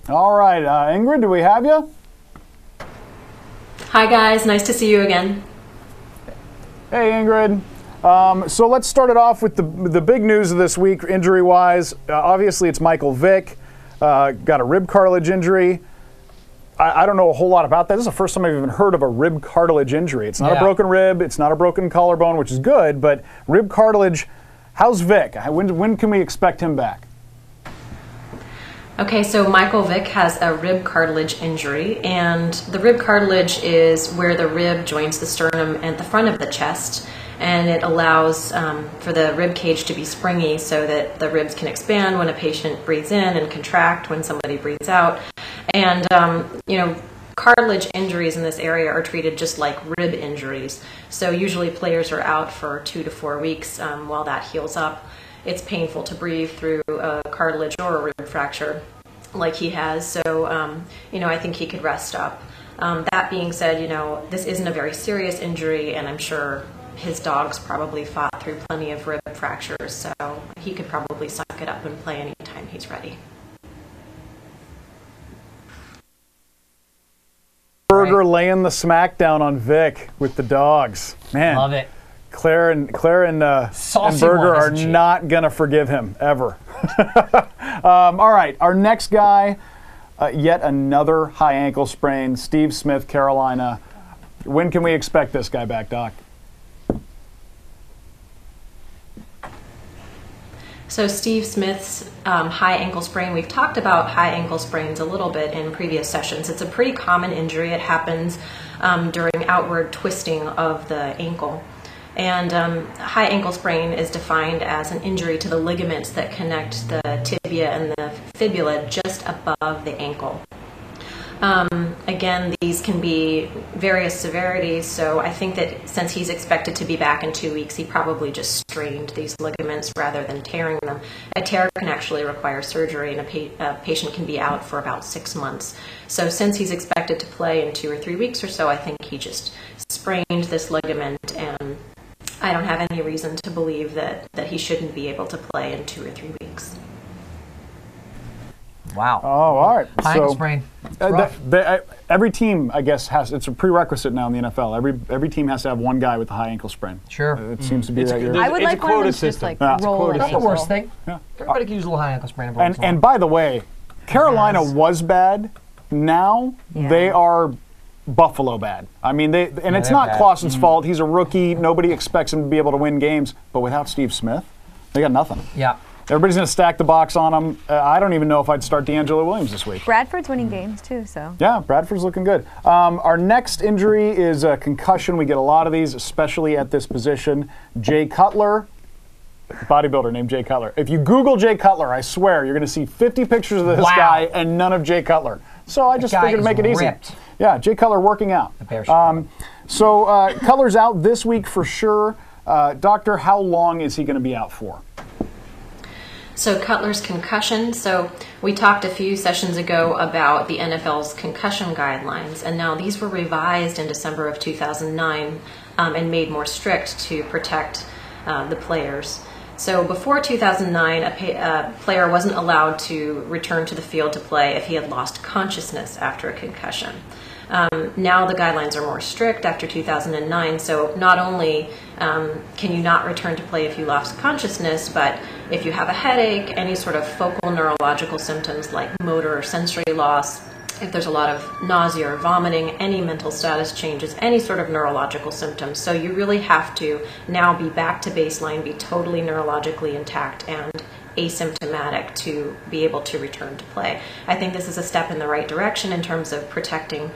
All right, Ingrid, do we have you? Hi guys, nice to see you again. Hey Ingrid. So let's start it off with the big news of this week, injury-wise. Obviously, it's Michael Vick. Got a rib cartilage injury. I don't know a whole lot about that. This is the first time I've even heard of a rib cartilage injury. It's not a broken rib. It's not a broken collarbone, which is good, but rib cartilage. How's Vick? When can we expect him back? Okay, so Michael Vick has a rib cartilage injury, and the rib cartilage is where the rib joins the sternum at the front of the chest, and it allows for the rib cage to be springy so that the ribs can expand when a patient breathes in and contract when somebody breathes out. And, cartilage injuries in this area are treated just like rib injuries. So usually players are out for 2 to 4 weeks while that heals up. It's painful to breathe through a cartilage or a rib fracture like he has. So, I think he could rest up. That being said, this isn't a very serious injury, and I'm sure his dog's probably fought through plenty of rib fractures, so he could probably suck it up and play anytime he's ready. Berger laying the smackdown on Vic with the dogs. Man, love it. Claire and Berger are not going to forgive him, ever. All right, our next guy, yet another high ankle sprain, Steve Smith, Carolina. When can we expect this guy back, Doc? So Steve Smith's high ankle sprain, we've talked about high ankle sprains a little bit in previous sessions. It's a pretty common injury. It happens during outward twisting of the ankle. And high ankle sprain is defined as an injury to the ligaments that connect the tibia and the fibula just above the ankle. Again, these can be various severities, so I think that since he's expected to be back in 2 weeks, he probably just strained these ligaments rather than tearing them. A tear can actually require surgery, and a patient can be out for about 6 months. So since he's expected to play in 2 or 3 weeks or so, I think he just sprained this ligament, and I don't have any reason to believe that he shouldn't be able to play in 2 or 3 weeks. Wow. Oh, all right. High ankle sprain. Every team, I guess, it's a prerequisite now in the NFL. Every team has to have one guy with a high ankle sprain. Sure. It seems to be that year. I would like one of them to just roll That's the worst thing. Yeah. Everybody can use a little high ankle sprain. And by the way, Carolina was bad. Now they are Buffalo bad. I mean, it's not Clausen's fault. He's a rookie. Nobody expects him to be able to win games. But without Steve Smith, they got nothing. Yeah. Everybody's going to stack the box on him. I don't even know if I'd start D'Angelo Williams this week. Bradford's winning games too, so. Yeah, Bradford's looking good. Our next injury is a concussion. We get a lot of these, especially at this position. Jay Cutler, bodybuilder named Jay Cutler. If you Google Jay Cutler, I swear you're going to see 50 pictures of this guy and none of Jay Cutler. So I just figured to make it easy. Yeah, Jay Cutler working out. So Cutler's out this week for sure. Doctor, how long is he going to be out for? So Cutler's concussion, so we talked a few sessions ago about the NFL's concussion guidelines, and now these were revised in December of 2009 and made more strict to protect the players. So before 2009, a player wasn't allowed to return to the field to play if he had lost consciousness after a concussion. Now the guidelines are more strict after 2009, so not only can you not return to play if you lost consciousness, but if you have a headache, any sort of focal neurological symptoms like motor or sensory loss, if there's a lot of nausea or vomiting, any mental status changes, any sort of neurological symptoms. So you really have to now be back to baseline, be totally neurologically intact and asymptomatic to be able to return to play. I think this is a step in the right direction in terms of protecting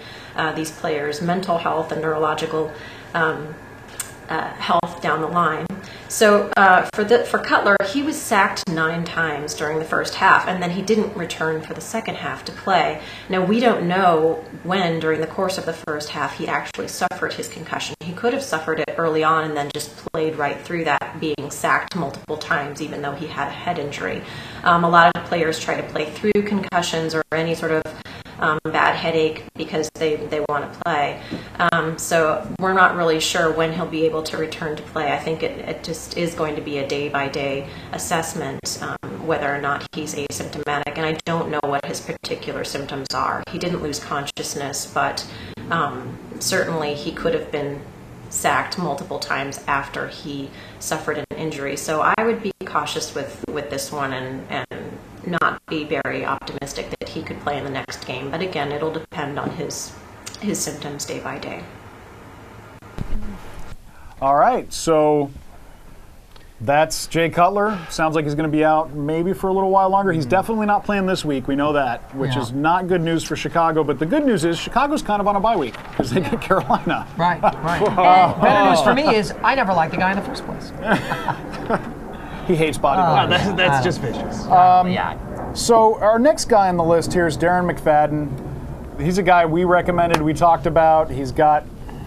these players' mental health and neurological health down the line. So for Cutler, he was sacked 9 times during the first half, and then he didn't return for the second half to play. Now, we don't know when during the course of the first half he actually suffered his concussion. He could have suffered it early on and then just played right through that, being sacked multiple times, even though he had a head injury. A lot of players try to play through concussions or any sort of bad headache because they want to play. So we're not really sure when he'll be able to return to play. I think it just is going to be a day-by-day assessment whether or not he's asymptomatic, and I don't know what his particular symptoms are. He didn't lose consciousness, but certainly he could have been sacked multiple times after he suffered an injury. So I would be cautious with this one and not be very optimistic that he could play in the next game. But again, it'll depend on his symptoms day by day. All right, so that's Jay Cutler. Sounds like he's going to be out maybe for a little while longer. He's definitely not playing this week. We know that, which is not good news for Chicago. But the good news is Chicago's kind of on a bye week because they get Carolina. Right. And better news for me is I never liked the guy in the first place. He hates bodybuilding. That's just vicious. Yeah. So our next guy on the list here is Darren McFadden. He's a guy we recommended, we talked about. He's got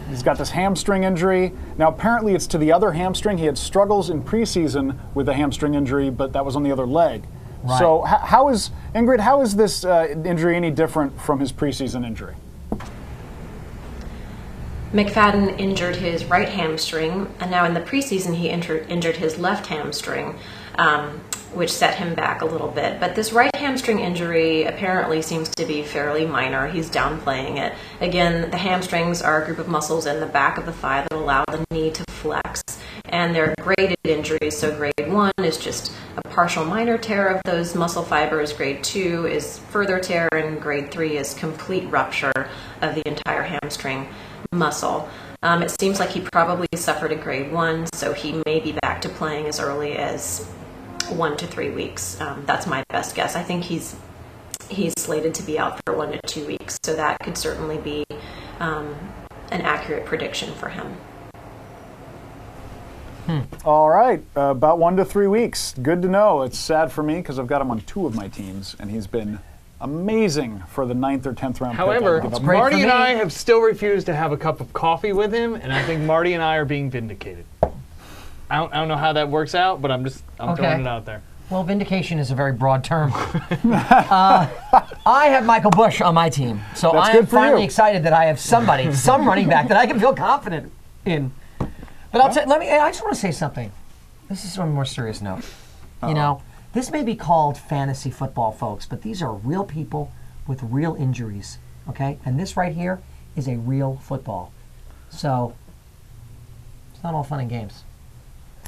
this hamstring injury. Now, apparently it's to the other hamstring. He had struggles in preseason with a hamstring injury, but that was on the other leg. Right. So how is this injury any different from his preseason injury? McFadden injured his right hamstring, and now in the preseason he injured his left hamstring, which set him back a little bit. But this right hamstring injury apparently seems to be fairly minor. He's downplaying it. Again, the hamstrings are a group of muscles in the back of the thigh that allow the knee to flex, and they're graded injuries. So grade 1 is just a partial minor tear of those muscle fibers. Grade 2 is further tear, and grade 3 is complete rupture of the entire hamstring muscle. It seems like he probably suffered a grade 1, so he may be back to playing as early as 1 to 3 weeks. That's my best guess. I think he's slated to be out for 1 to 2 weeks, so that could certainly be an accurate prediction for him. All right, about 1 to 3 weeks. Good to know. It's sad for me because I've got him on 2 of my teams, and he's been amazing for the 9th or 10th round However, pick. Marty and I have still refused to have a cup of coffee with him, and I think Marty and I are being vindicated. I don't know how that works out, but I'm throwing it out there. Well, vindication is a very broad term. I have Michael Bush on my team, so That's I good am for finally you. excited that I have some running back that I can feel confident in. But I just want to say something. This is on a more serious note. You know, this may be called fantasy football, folks, but these are real people with real injuries, okay? And this right here is a real football. So, it's not all fun and games.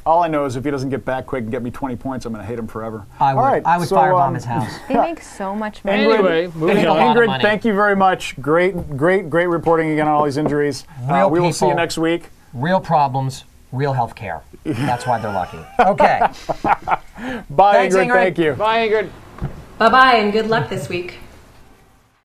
All I know is if he doesn't get back quick and get me 20 points, I'm going to hate him forever. I would, All right, I would firebomb his house. They make so much money. Anyway, moving on. lot of Ingrid, money. thank you very much. Great reporting again on all these injuries. Real we will see you people. next week. Real problems, real health care. That's why they're lucky. Okay. Bye, Thanks, Ingrid. Ingrid. Thank you. Bye, Ingrid. Bye-bye, and good luck this week.